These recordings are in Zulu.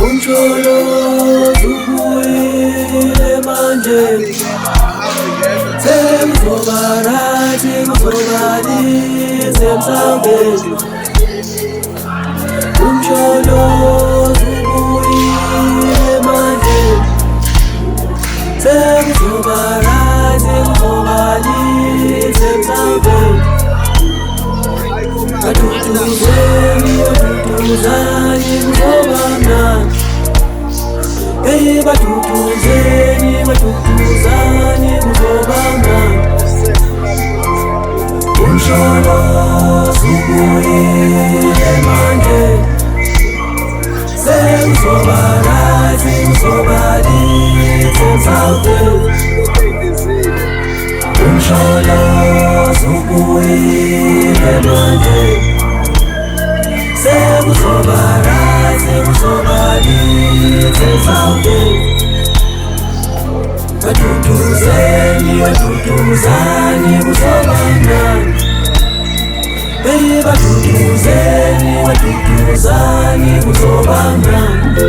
Umsholo ubuyile manje semzobarathi kuzobalize msangeni Umsholo ubuyile manje semzobarathi kuzobalize msangeni Atutuzeni, atutuzani kuzoba mnandi Hey batutuzeni, batutuzani kuzoba mnandi Umsholo ubuyile manje semzobarathi kuzobalize msangeni Umsholo ubuyile manje sekuzobarathi kuzobalize msangeni Batutuzeni, batutuzani kuzoba mnandi Hey batutuzeni, batutuzani kuzoba mnandi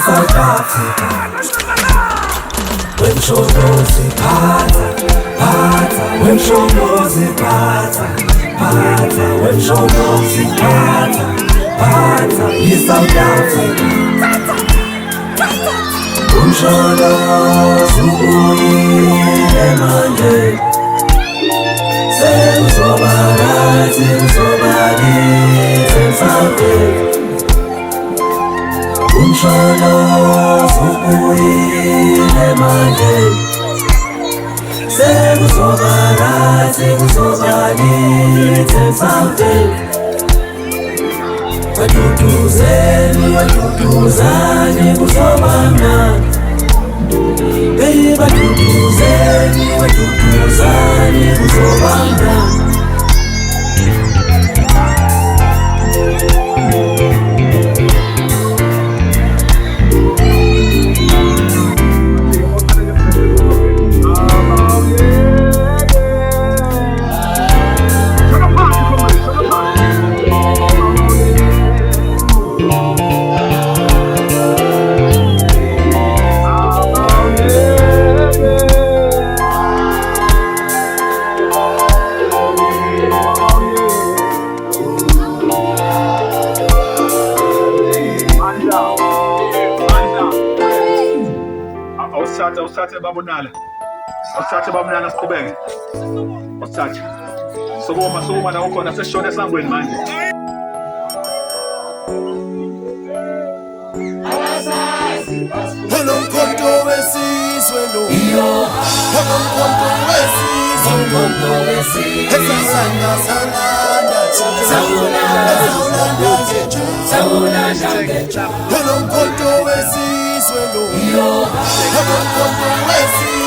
South Africa Wemshonozi phatha Wemshonozi phatha Wemshonozi phatha South Africa Umshonozi ubuyile manje semzobarathi kuzobalize msangeni Umsholo ubuyile manje sekuzobarathi kuzobalize msangeni Batutuzeni, batutuzani kuzoba mnandi Hey batutuzeni, batutuzani kuzoba mnandi Awusithathe babonala siqhubeke awusithathe sokuma la ukhona sesishona esangweni manje Hello mkhonto wesizwe lo Hello mkhonto wesizwe Esasanga Sawulanda Hello mkhonto wesizwe lo Hello mkhonto wesizwe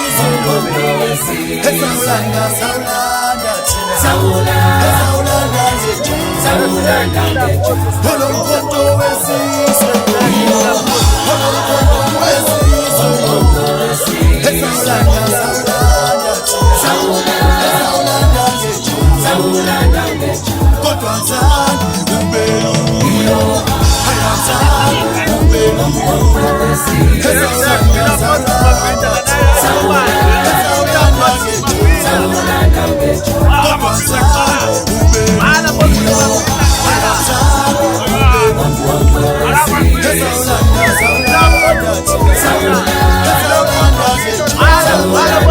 Esasanga Sawulanda Hello mkhonto wesizwe Saula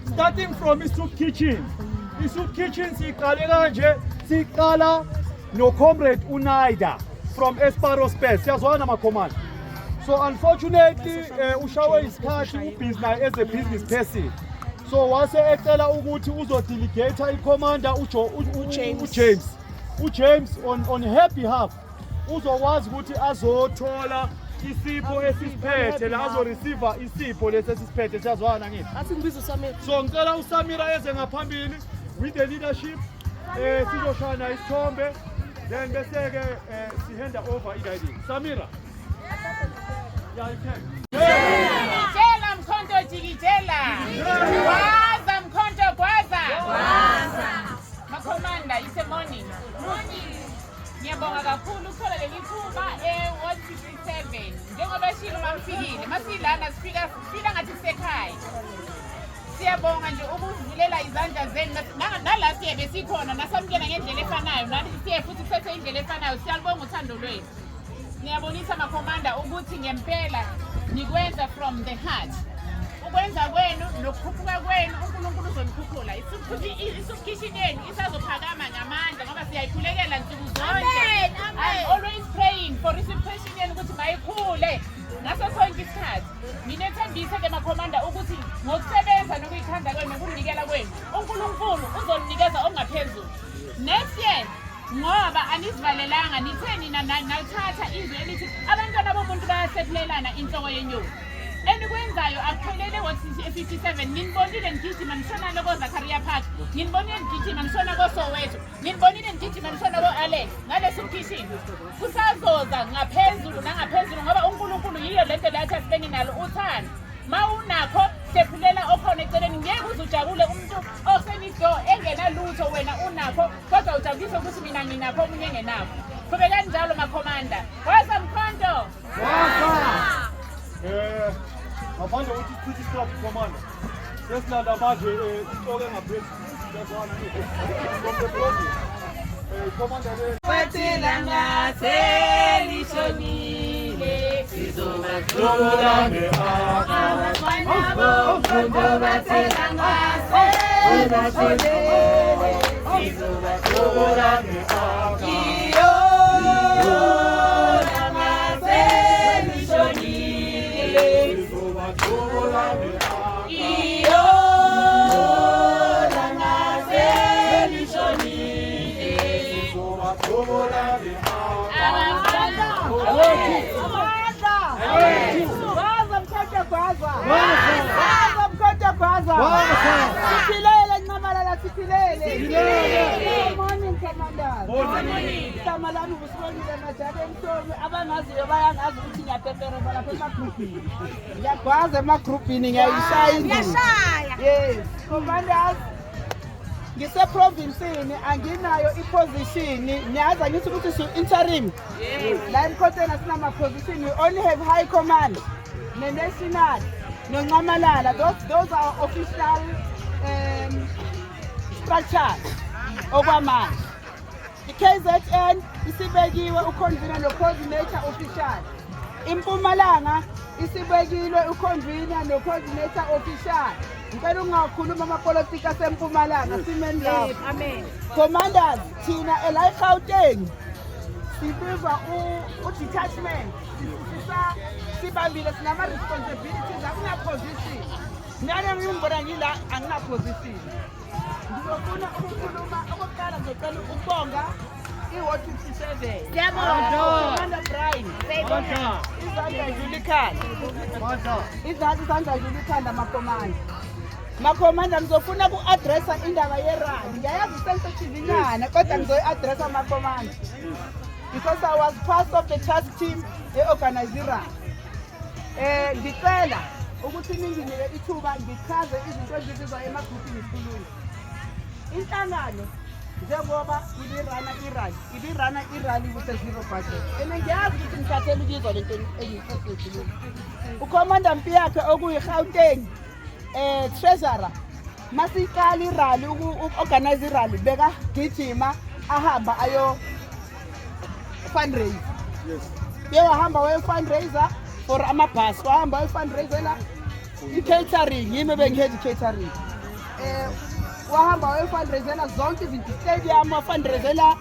Starting from Soup Kitchen. Soup Kitchen siqala no comrade Unaida from Esparo Space. Siyazwana ma command. So unfortunately ushawe isikhathi ubusiness as a business person. So wase ecela ukuthi uzodelegate iCommander uJames on her behalf uzokwazi ukuthi azothola isipho esisiphethe la azoreceive isipho lesisiphethe siyazwana ngini athi ngibiza uSamira so ngicela uSamira eze ngaphambili with the leadership sizoshana isithombe Then bese-ke sihanda over i-guiding. Samira. Yeah, you can. Jikijela Mkhonto jikijela. Gwaza Mkhonto gwaza. Makhomanda ise morning. Ngiyabonga kakhulu ukuthola leli thuba e-Ward 67. Njengoba shilo mamfikile, masilana sifika ngathi sisekhaya. Siyabonga nje ukuvulela izandla zenu nala siye besikhona nasamkela ngendlela efanayo nathi siye futhi kusethe indlela efanayo siyalibonga uthando lwenu. Ngiyabonisa makhomanda ukuthi ngempela nikwenza from the heart. Ukwenza kwenu nokukhuphuka kwenu uNkulunkulu uzonikhuphula. Isukhishi yenu isazophakama ngamandla ngoba siyayikhulekela nsuku zonke. I'm always praying for restitution yenu ukuthi mayikhule ngaso sonke isikhathi. Mina ethembise ke makhomanda ukuthi ngokusebenza nokuyikhanda kwenu nokunikela kwenu uNkulunkulu uzoninikeza ongaphezulu. Next year ngoba anisivalelanga nitheni nathatha izwi elithi abantwana bomuntu bayasephulelana inhloko yenyoni. Enikwenzayo akuphelele wo-57 nginibonile nigijima nishona loko Zakaria Park, nginibonile nigijima nishona ko-Soweto, nginibonile nigijima nishona ko-Alex ngaleso kitchen. Kusazoza ngaphezulu nangaphezulu ngoba uNkulunkulu yiyo lento lathi asibeni nalo uthando. Mawunakho sephulela okhona eceleni ngeke uzujabule umuntu osenido engenalutho wena unakho kodwa ujabulise ukuthi mina nginakho omunye engenakho. Kube kanjalo makhomanda. Waza Mkhonto. Ngaphandle ukuthi sichithi isikhathi komanda sesilanda manje inhloko engaphezulu yazwana from the province komanda Bathilanga selishonile sizobathola abafana boMkhonto bathilanga selishonile sizobathola Siphilele ncamalala siphilele. Morning commanders. Igama lami uSibongile Majade Mhlomi abangaziyo bayangazi ukuthi ngiyapepereza lapha emagrupini. Ngiyagwaza emagrupini ngiyayishaya indlu. Yes, commanders. Ngise-provincini anginayo iposition. Niyazi ngithi ukuthi si-interim. La eMkhonteni sinama-position. We only have high command. Ne-national. Noncamalala. Those are official structures okwamanje. I-KZN isibekiwe uconvener no-coordinator official. Impumalanga isibekiwe uconvener no-coordinator official. Ngicela ungakhuluma amapolitiki asempumalanga simen love. Amen. Commanders thina eLiGauteng sibiza u-detachment. Sibambile sinama responsibilities akuna-position. Nami ngimbona ngila angina-position. Ngizofuna ukukhuluma okokuqala ngicela ukubonga i-Ward 57. Commander Brian. Izandla Julikanda. Izandla Julikanda makomanda. Makomanda ngizofuna ku-addressa indaba ye-rally. Ngiyayazi sensitive nyana kodwa ngizoyi-addressa makomanda. Because I was part of the task team e-organize i-rally. Ngicela ukuthi ninginike ithuba ngichaze izinto ezibizwa emagrupini esikhulwini. Inhlangano njengoba ibirana irally with a zero budget. Ngiyazi ukuthi ngithathele ukuzwa lento engiyifesile. Ukhomanda Mpiyakhe okuyi-Gauteng treasurer masiqala irally uku-organize irally beka gijima ahamba ayo fundraise. Yes. Wahamba wayo-fundraiser for amabhasi, wahamba wayo-fundraisela i-catering, yimi bengihead catering. Wahamba wayo-fundraisela zonke izinto, stadium, wafundraisela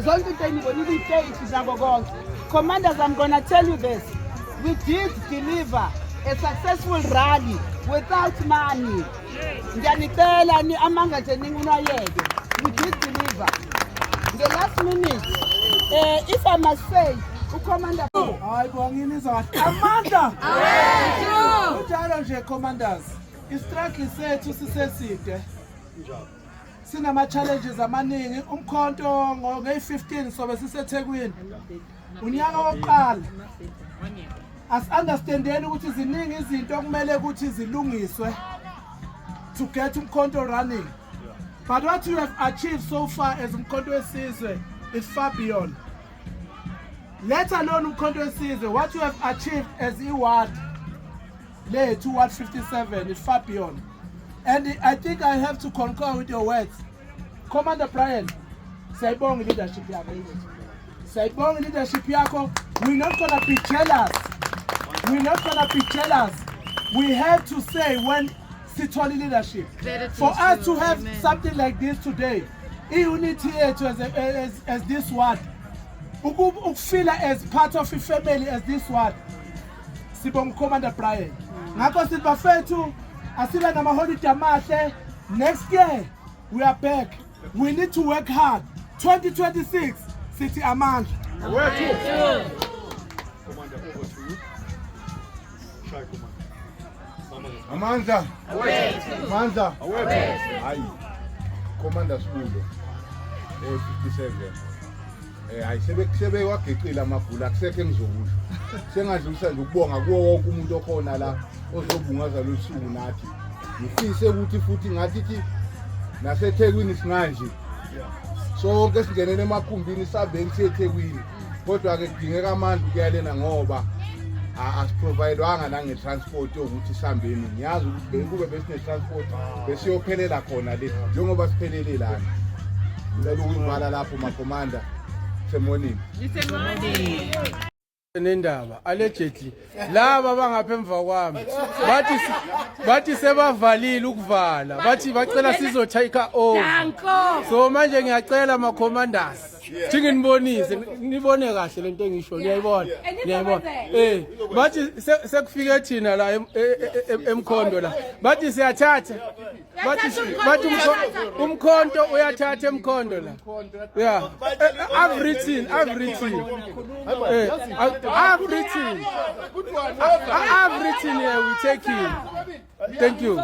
zonke into enibonile i-stage zabo konke. Commanders, I'm gonna tell you this. We did deliver a successful rally without money. Ngiyanicela ni amanga nje ningunayeke. We did deliver. The last minute, if I must say, Commander. Hayi bongini izathu. Amanda. Unjalo nje commanders. Istruggle sethu siseside. sinama-challenges amaningi. Umkhonto nge-15 sobe siseThekwini. Unyaka wokuqala. As-understandeni ukuthi ziningi izinto okumele ukuthi zilungiswe to get umkhonto running. But what you have achieved so far as umkhonto wesizwe is far beyond. Let alone umkhonto wesizwe, what you have achieved as iward, lay to Ward 57 is far beyond. And I think I have to concur with your words. Commander Brian, sayibonga leadership yakho. Sayibonga leadership yakho. We're not gonna be jealous. We're not gonna be jealous. We have to say when Sithole leadership. For us to have something like this today, unity as this ward, feel as part of a family as this ward. Sibong Commander Brian. Ngakho sibafethu asibe namaholiday amahle. Next year we are back. We need to work hard. 2026 City Amandla. Commander, over to you. Shy Commander. Amandla. Hayi. Commander Sibulo. 57. Hayi sebe wagecila amagula akusekho engizokusho. Sengadlulisa nje ukubonga kuwo wonke umuntu okhona la ozobungaza lo suku nathi. Ngifise ukuthi futhi ngathi naseThekwini singanje. Sonke singenele emakhumbini sabeni seThekwini. Kodwa ke kudingeka amandla ukuyalena ngoba asiprovidewanga nange-transport yokuthi sihambeni. Ngiyazi ukuthi bekube besine-transport besiyophelela khona le njengoba siphelele lana. Ngicela ukuyivala lapho makomanda. Semonini. Nendaba allegedly laba bangapha emva kwami bathi sebavalile ukuvala bathi bacela sizothatha over. So manje ngiyacela ama commanders nginibonise nibone kahle lento engisho ngiyayibona bathi sekufike thina la emkhondo la bathi siyathatha bathi umkhonto uyathatha emkhondo la yeah I've written here we take him. Thank you.